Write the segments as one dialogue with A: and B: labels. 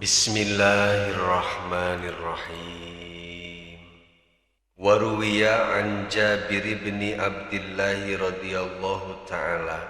A: Bismillahirrahmanirrahim. Waruwiya an Jabir bin Abdillah radhiyallahu ta'ala.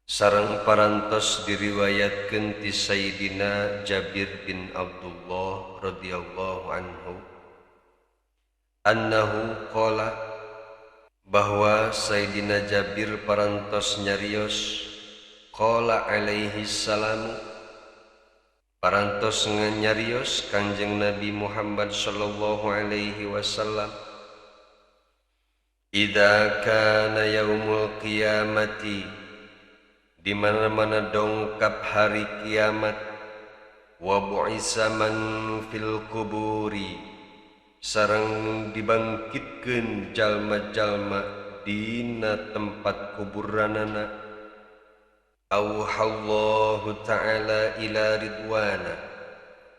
A: Sareng parantos diriwayatkeun ti Sayyidina Jabir bin Abdullah radhiyallahu anhu annahu qala, bahwa Sayyidina Jabir parantos nyarios qala alaihi salam, parantos nyarios Kanjeng Nabi Muhammad sallallahu alaihi wasallam, idza kana yaumul qiyamati, di mana-mana dongkap hari kiamat, wa bu'isa man fil kuburi, sareng dibangkitkeun jalma-jalma dina tempat kuburanana, auhallahu ta'ala ila ridwana,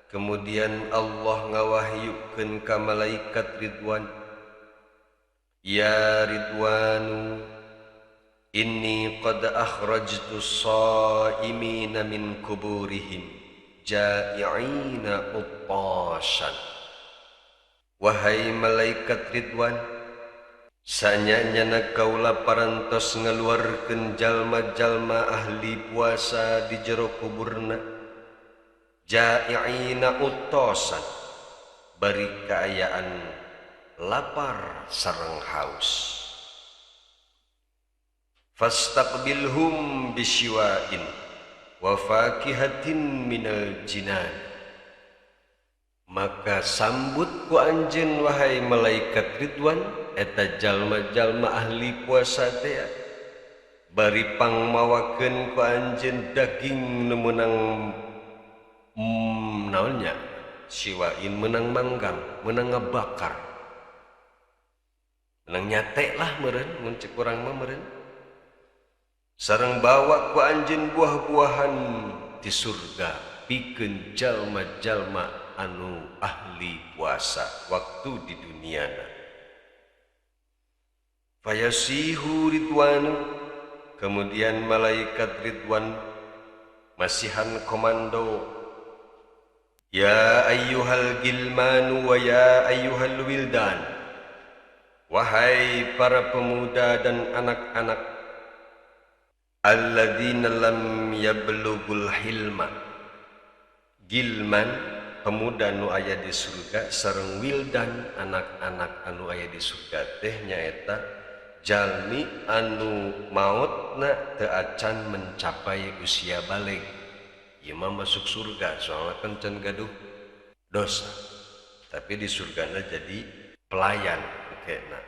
A: kemudian Allah ngawahyukeun ka malaikat Ridwan, ya Ridwanu, inni qad akhrajtu shaimina min kuburihim ja'i'ina uttashan. Wahai malaikat Ridwan, sanyanyana kaula parantos ngaluarkeun jalma-jalma ahli puasa di jero kuburna, ja'i'ina uttosan, bari kaayaan lapar sareng haus. Fastaqbilhum bisyiwa'in wa fakihatin minal jinan, maka sambut ku anjeun wahai malaikat Ridwan eta jalma-jalma ahli puasa teh, bari pangmawakeun ku anjeun daging nu meunang naonnya siwain, meunang manggang, meunang ngabakar, meunang nyate lah meureun mun cek urang mah meureun, sareng bawa ku anjeun buah-buahan di surga pikeun jalma-jalma anu ahli puasa waktu di duniana. Fayasihu Ridwanu, kemudian malaikat Ridwan masihan komando, ya ayyuhal gilmanu wa ya ayyuhal wildan, wahai para pemuda dan anak-anak, alladzina lam yablughul hilma, gilman pemuda nu aya di surga, sareng wildan anak-anak anu aya di surga teh nyaeta jalmi anu mautna teu acan mencapai usia balig. Ieu mah masuk surga soalna kan can gaduh dosa, tapi di surgana jadi pelayan kena.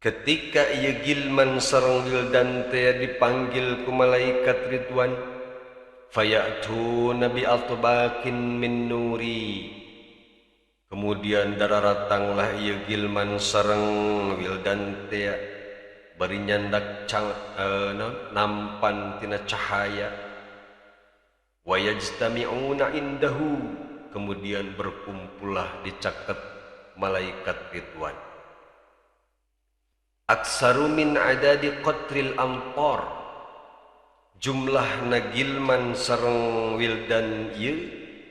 A: Ketika ieu gilman sareng wildan teh dipanggil ku malaikat Ridwan, fayatu nabi atbakin min nuri, kemudian dararatanglah ieu gilman sareng wildan teh bari nyandak nampan tina cahaya, wa yajtami'una indahu, kemudian berkumpullah di caket malaikat Ridwan, aksaru min adadi qatril amtar, jumlah nagilman sareng wildan ieu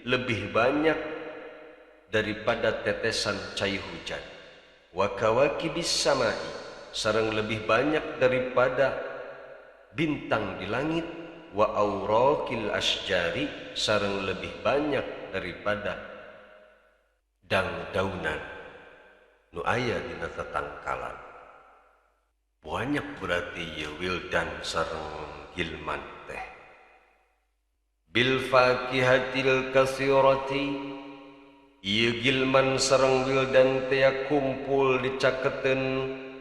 A: lebih banyak daripada tetesan cai hujan, wa kawakibis samai, sareng lebih banyak daripada bintang di langit, wa auraqil asjari, sareng lebih banyak daripada dang-daunan nu aya dina tatangkalan. Banyak berarti ieu wildan sareng gilman teh. Bil fakihatil katsirati, ieu gilman sareng wildan teh kumpul dicaketeun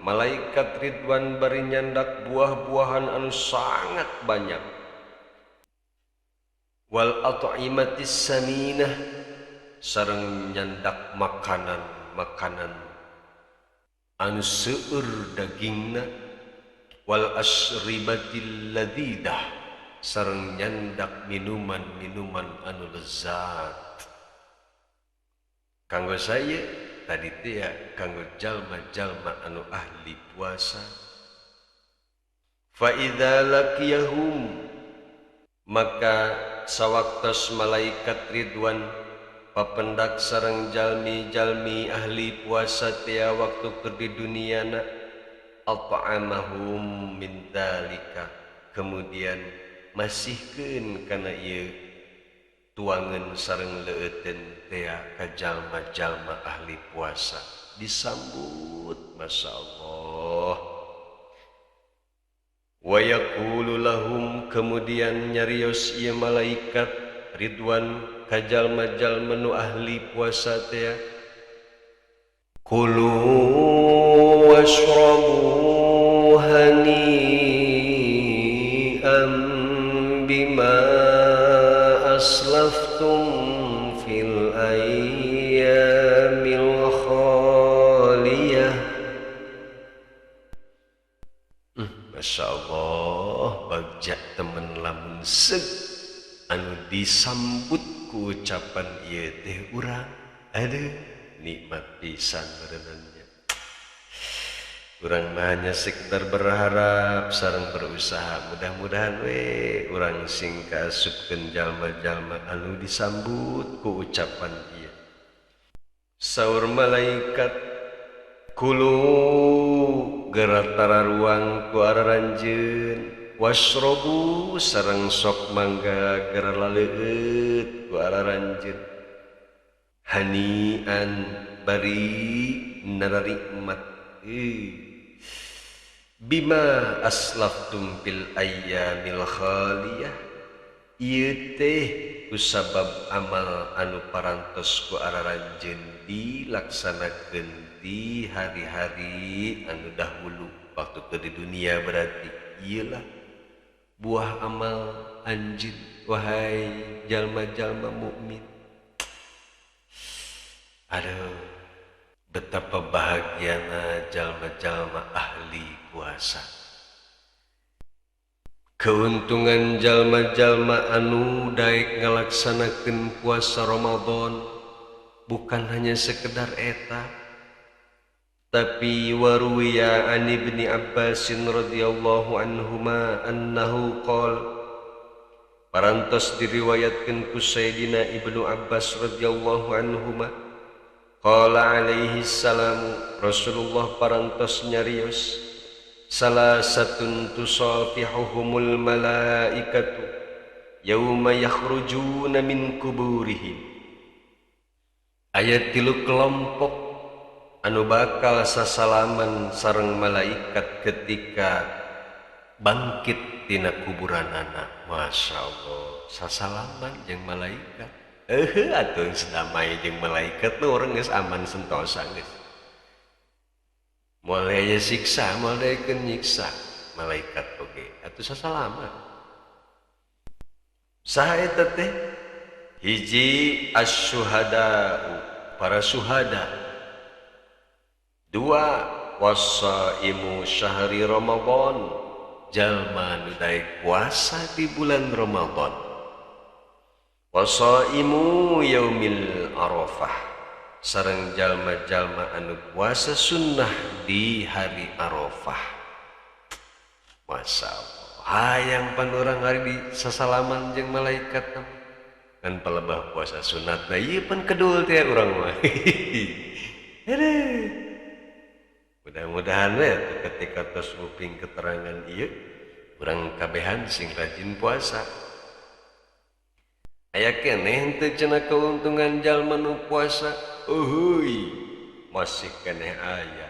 A: malaikat Ridwan bari nyandak buah-buahan anu sangat banyak. Wal at'imatis saminah, sareng nyandak makanan-makanan anu seueur dagingna. Wal asribatil ladidah, sareng nyandak minuman-minuman anu lezat. Kanggo saya tadi teh kanggo jalma-jalma anu ahli puasa. Fa idza laqiyahum, maka sawaktos malaikat Ridwan papendak sareng jalmi-jalmi ahli puasa tia waktu keur di duniana at'amahum min dalika kemudian masihkeun kana ieu tuangan sareng leuteun tea ka jalma-jalma ahli puasa disambut masyaallah wa yaqulu lahum kemudian nyarios ieu malaikat Ridwan ka jalma-jalma nu ahli puasa tea kulu washrabu hani'an bima aslaftum fil ayyamil khaliyah. Masya Allah bagja temen lamun seg anu disambut ku ucapan ieu teh urang aduh nikmat pisan berenangnya. Urang mah hanya sekedar berharap sareng berusaha mudah-mudahan urang sing kaasupkeun jalma-jalma anu disambut ku ucapan ieu. Saur malaikat kulu geratara ruang ku araranjeun wasrobu sareng sok mangga geralaleut ku araranjeun hanian bari narikmat bima aslaftum fil ayyamil khaliyah ieu teh kusabab amal anu parantos ku araranjeun dilaksanakeun di hari-hari anu dahulu waktu teu di dunia berarti ieulah buah amal anjeun wahai jalma-jalma mukmin. Aduh betapa bahagiana jalma-jalma ahli puasa. Keuntungan jalma-jalma anu daek ngalaksanakeun puasa Ramadan bukan hanya sekedar eta tapi waruwiya an Ibni Abbas radhiyallahu anhuma annahu qala parantos diriwayatkeun ku Sayyidina Ibnu Abbas radhiyallahu anhuma qala alaihi salam Rasulullah parantos nyarios salasatun tusafihuhumul malaikatu yauma yakhrujuna min kuburihim aya tilu kelompok anu bakal sasalaman sareng malaikat ketika bangkit tina kuburanana. Masya Allah sasalaman jeung malaikat atuh sedamai jeung malaikat nu urang geus aman sentosa geus moal aya siksa moal daekeun nyiksa malaikat oge atuh sasalaman. Saha eta teh hiji asyuhada'u para syuhada, dua wasaimu syahri Ramadan jalma nu daek puasa di bulan Ramadan, wasaimu yaumil arafah sareng jalma-jalma anu puasa sunnah di hari Arafah. Masya Allah hayang pan urang hari di sasalaman jeung malaikat kan palebah puasa sunat nah ieu pan kedul teh urang mah mudah-mudahan we ketika tos uping keterangan ieu urang kabehan sing rajin puasa. Aya keneh teu cenah keuntungan jalma nu puasa uhuy masih keneh aya.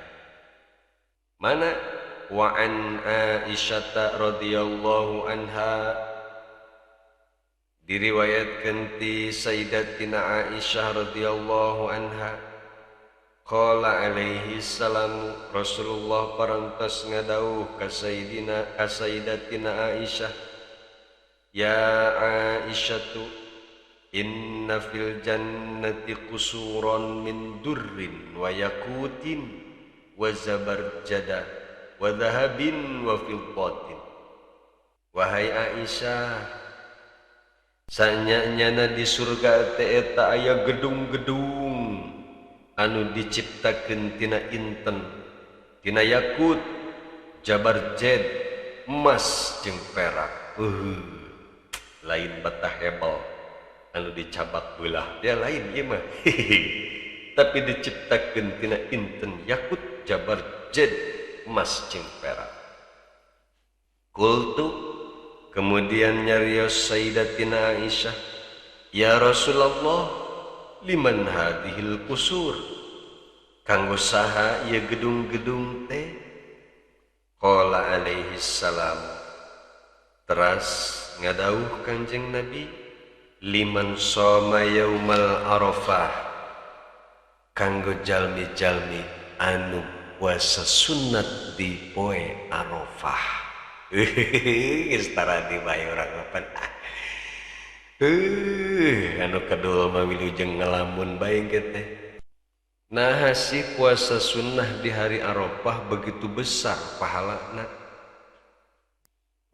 A: Mana wa an Aisyah radhiyallahu anha diriwayatkeun ti Sayyidatina Aisyah radhiyallahu anha qala alaihi salam Rasulullah parantos ngadawuh ka Sayyidatina Aisyah ya Aisyatu inna fil jannati qusuran min durrin wa yaqutin wa zabarjada wa dhahabin wa fiddatin. Wahai Aisyah sanyanyana di surga teh eta aya gedung-gedung anu diciptakeun tina inten tina yakut jabarjad emas jeung perak. lain bata hebel anu dicabak belah dia lain ieu mah tapi diciptakeun tina inten yakut jabar jed emas jeung perak. Qultu kemudian nyarios Sayyidatina Aisyah, ya Rasulullah, liman hadhil qusur, kanggo saha ieu gedung-gedung teh? Qala alaihi salam, teras ngadauh Kanjeng Nabi, liman shoma yaumal arafah, kanggo jalmi-jalmi anu puasa sunat di poe Arafah. Geus tara di bae urang apa anu kedul mah wilujeng ngalamun bae teh. Nah si puasa sunnah di hari Arafah begitu besar pahalana.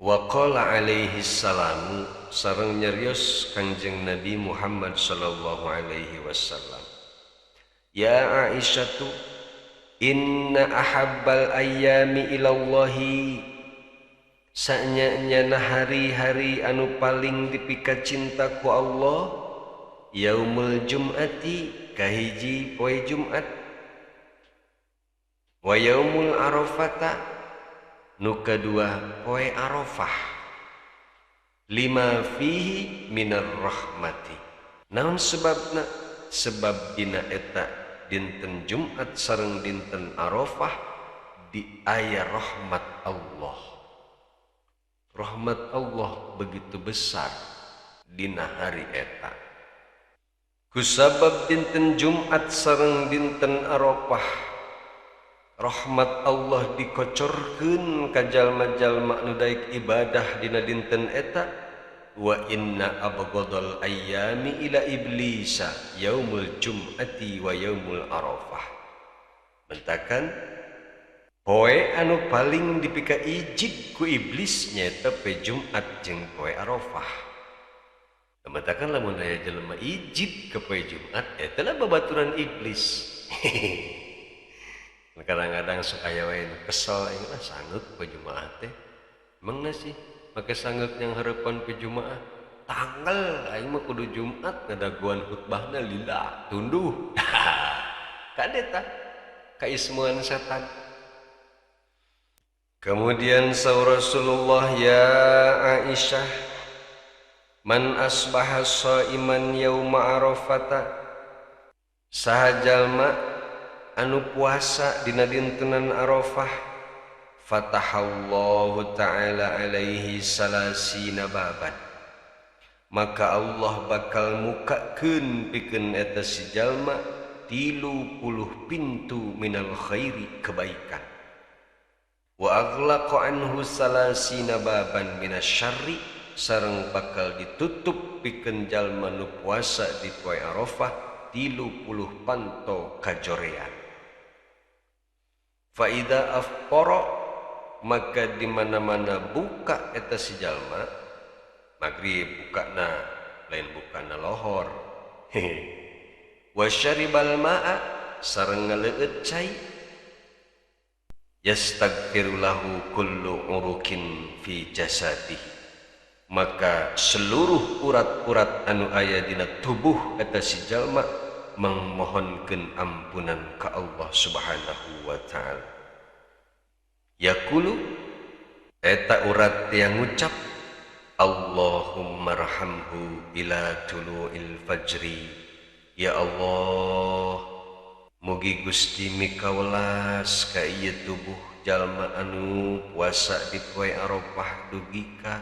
A: Wa qala alaihi salamu, sareng nyarios Kanjeng Nabi Muhammad sallallahu alaihi wasallam, ya Aisyatu, inna ahabbal ayyami ilallahi, sanya-nyana hari-hari anu paling dipika cinta ku Allah, yaumul jum'ati, kahiji poe Jumat, wa yaumul arafata, nu kadua poe Arafah, lima fihi minar rahmati. Naon sebabna? Sebab dina eta dinten Jumat sareng dinten Arafah di aya rahmat Allah. Rahmat Allah begitu besar dina hari eta. Kusabab dinten Jumat sareng dinten Arafah, rahmat Allah dikocorkeun ka jalma-jalma nu daek ibadah dina dinten eta. Wa inna abghadal ayyami ila iblisa yaumul jum'ati wa yaumul arafah. Bentakan poe anu paling dipika ijib ku iblis nyaeta poe Jumat jeung poe Arafah. Bentakan lamun aya jelema ijib ke poe Jumat eta lah babaturan iblis. Kadang-kadang sok aya wae nu kesel aing mah sangeut poe Jumaah teh. Mangna sih make sangeut yang harapan poe Jumaah. Tanggal aing mah kudu Jumat ngadaguan khutbahna lillah tunduh. Kadeta kaismuan setan. Kemudian saur Rasulullah, ya Aisyah, man asbaha shaiman yauma arafata, saha jalma anu puasa dina dintenan Arafah, fatahallahu ta'ala alaihi salasina baban, maka Allah bakal mukakeun pikeun eta si jalma 30 pintu minal khairi kebaikan. Wa aghlaqa anhu salasina baban minasyarri, sareng bakal ditutup pikeun jalma nu puasa di poe Arafah 30 panto kajorean. Fa idza afqara, maka di mana-mana buka eta si jalma, magrib bukana lain bukana lohor. Wa syaribal ma'a, sareng ngaleueut cai, yastaghfiru lahu kullu urukin fi jasadihi, maka seluruh urat-urat anu aya dina tubuh eta si jalma memohonkeun ampunan ka Allah Subhanahu wa ta'ala. Yaqulu, eta urat yang ngucap, Allahumma rahamhu ila tulu'il fajri, ya Allah, mugi Gusti mikawelas ka ieu tubuh jalma anu puasa di poe Arafah dugi ka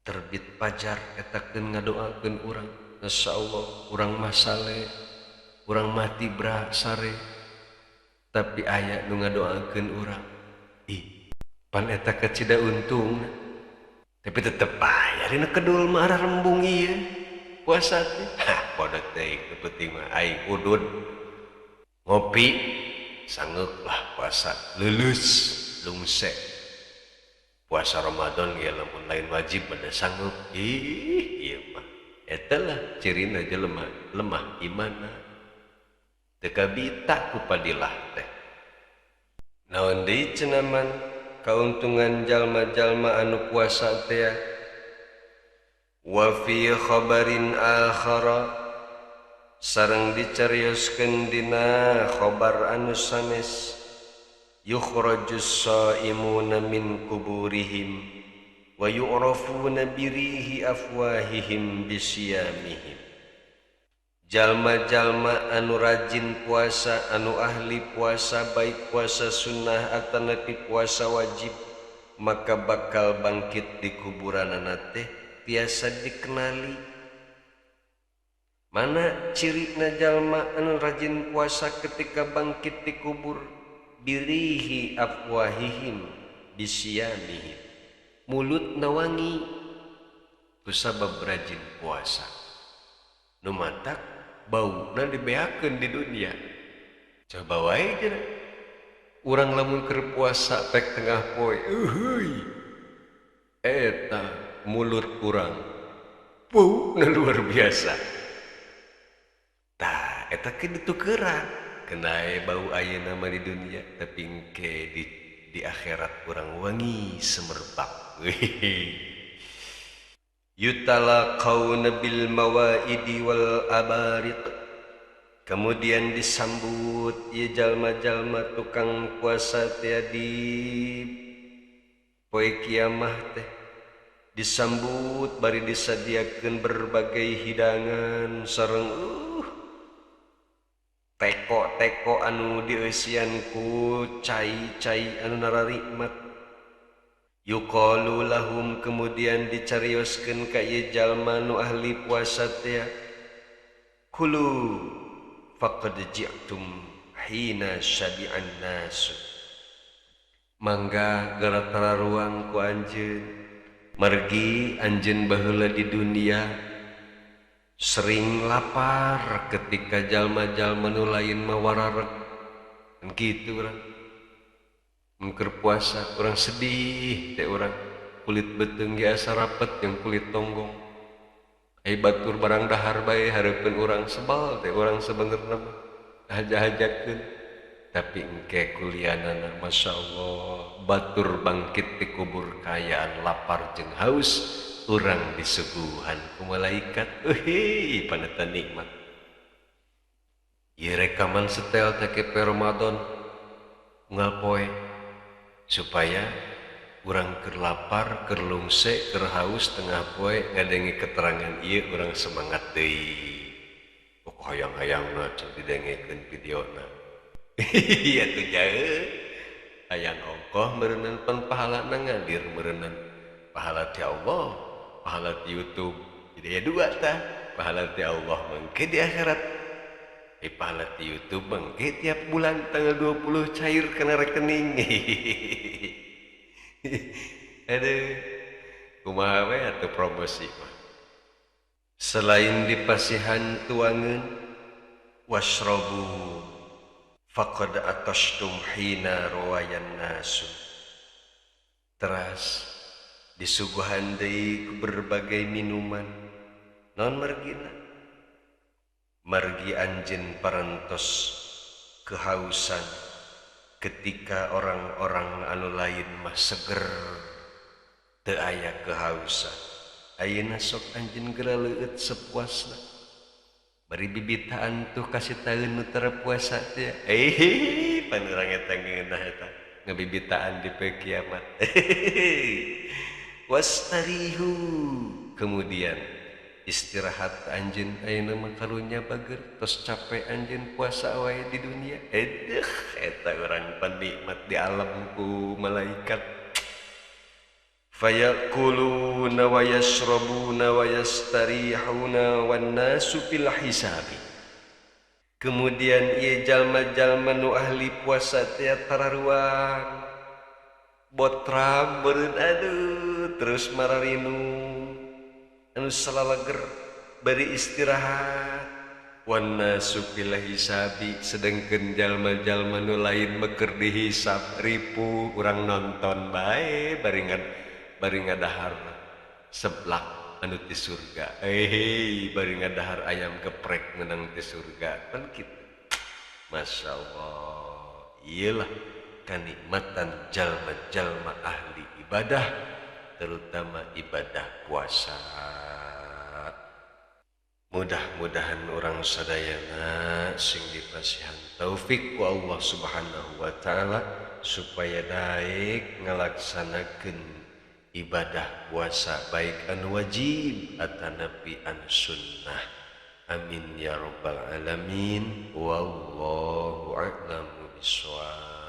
A: terbit fajar, eta keun ngadoakeun urang, insyaallah urang mah saleh, urang mah tibra sare, tapi aya nu ngadoakeun urang, ih pan eta kecida untung, tapi tetep aya dina kedul mah rembung ieu puasa teh. Podat teh penting mah aing udud ngopi sangeuk lah puasa lulus lungse. Puasa Ramadan ge lamun lain wajib bade sanggup. Ieu mah eta lah cirina jelema lemah imanna. Teu kabita ku padilah teh. Naon deui cenah man kauntungan jalma-jalma anu puasa teh? Wa fi khabarin akhara sareng dicarioskeun dina khabar anu sanes yukhrajus shaimuna min kuburihim wa yu'rafuna birihi afwahihim bisyamihim. Jalma-jalma anu rajin puasa, anu ahli puasa, baik puasa sunnah atanapi puasa wajib, maka bakal bangkit di kuburanana teh tiasa dikenali. Mana cirina jalma anu rajin puasa ketika bangkit di kubur? Birihi afwahihim bisyamihim, mulut nawangi kusabab rajin puasa. Nu matak bauna dibeakeun di dunia. Coba wae aja urang lamun keur puasa pek tengah poe euy eta mulut urang bauna luar biasa. Tah eta ke ditukeran kenai bau ayeuna mah di dunia tapi engke di akhirat urang wangi semerbak. Yutalaqawna bil mawaidi wal abariq, kemudian disambut ieu jalma-jalma tukang puasa teh di poe kiamah teh disambut bari disadiakeun berbagai hidangan sareng teko-teko anu dieusian ku cai-cai anu nararikmat. Yuqalu lahum, kemudian dicarioskeun ka ieu jalma nu ahli puasa teh kulu faqad ji'tum hina syabi'an nas, mangga geura tararuang ku anjeun margi anjeun baheula di dunia sering lapar ketika jalma-jalma nu lain mah warareg kan kitu urang. Keur puasa orang sedih teh orang kulit beteng ge asa rapet yang kulit tonggong ai batur barang dahar bae hareupeun urang sebal teh urang sebenarna mah haja-hajakeun tapi engke kulianana masyaallah batur bangkit di kubur kayaan lapar jeung haus urang disuguhan ku malaikat euy paneta nikmat. Ieu rekaman setel teh ke Ramadan unggal poe supaya urang keur lapar, keur lungse, keur haus tengah poe ngadengi keterangan ieu urang semangat deui. Pok hayang-hayangna can didengekeun videona. Ieu teh jaeu. Hayang ongkoh meureunnan pan pahalana ngalir meureunnan. Pahala ti Allah, pahala ti YouTube. Jadi dua tah, pahala ti Allah mangke di akhirat. Pahala di YouTube bangke tiap bulan tanggal 20 cair kena rekening. Aduh, kumaha we atuh promosi mah. Selain dipasihan tuangeun wasrobu faqad atashtum hina rawayan nasu. Teras disuguhan deui ku berbagai minuman. Naon margina? Margi anjeun parantos kehausan ketika orang-orang anu lain mah seger teu aya kehausan. Ayeuna sok anjeun geura leueut sepuasna bari bibitaan tuh kasih taeun nu tara puasa teh pan urang eta ngeunah eta ngabibitaan di poe kiamat. Wastarihu, kemudian istirahat anjeun ayeuna mah karunya bager tos capek anjeun puasa wae di dunia. Eta urang panikmat di alam ku malaikat. Fayakuluna wa yashrabuna wa yastarihuna wan nasu fil hisabi. Kemudian ieu jalma-jalma nu ahli puasa teh tararuang botram beureun aduh terus mararinu anu salalager bari istirahat wan nasu fil hisabi, sedengkeun jalma-jalma nu lain meukeur dihisab ripu urang nonton bae bari ngadahar seblak anu ti surga. Bari ngadahar ayam geprek meunang ti surga kan kitu. Masyaallah, iyalah kanikmatan jalma-jalma ahli ibadah terutama ibadah puasa. Mudah-mudahan orang sadayana sing dipasihan taufik ku Allah Subhanahu wa taala supaya daek ngalaksanakeun ibadah puasa baik anu wajib atanapi anu sunnah. Amin ya rabbal alamin. Wallahu a'lamu bishawab.